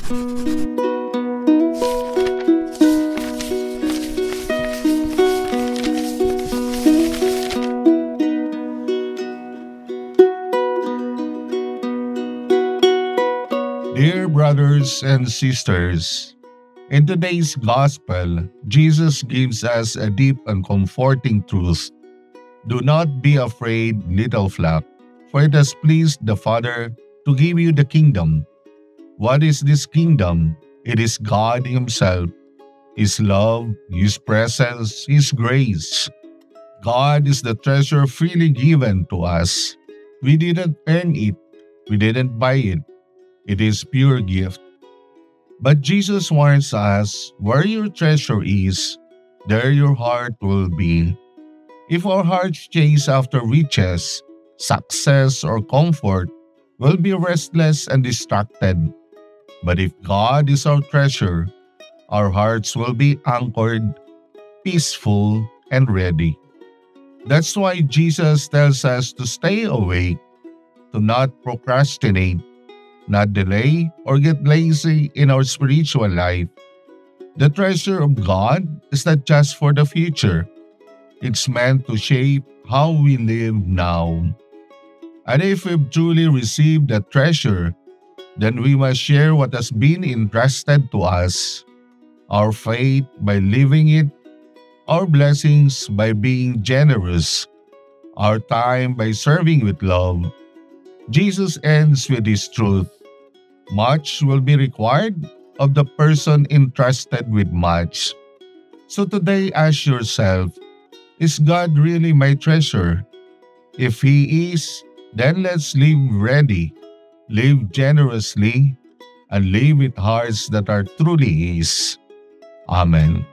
Dear brothers and sisters, in today's gospel, Jesus gives us a deep and comforting truth. Do not be afraid, little flock, for it has pleased the Father to give you the kingdom. What is this kingdom? It is God Himself, His love, His presence, His grace. God is the treasure freely given to us. We didn't earn it, we didn't buy it. It is pure gift. But Jesus warns us, where your treasure is, there your heart will be. If our hearts chase after riches, success, or comfort, we'll be restless and distracted. But if God is our treasure, our hearts will be anchored, peaceful, and ready. That's why Jesus tells us to stay awake, to not procrastinate, not delay or get lazy in our spiritual life. The treasure of God is not just for the future. It's meant to shape how we live now. And if we've truly received that treasure, then we must share what has been entrusted to us. Our faith by living it, our blessings by being generous, our time by serving with love. Jesus ends with this truth. Much will be required of the person entrusted with much. So today ask yourself, is God really my treasure? If He is, then let's live ready, live generously, and live with hearts that are truly His. Amen.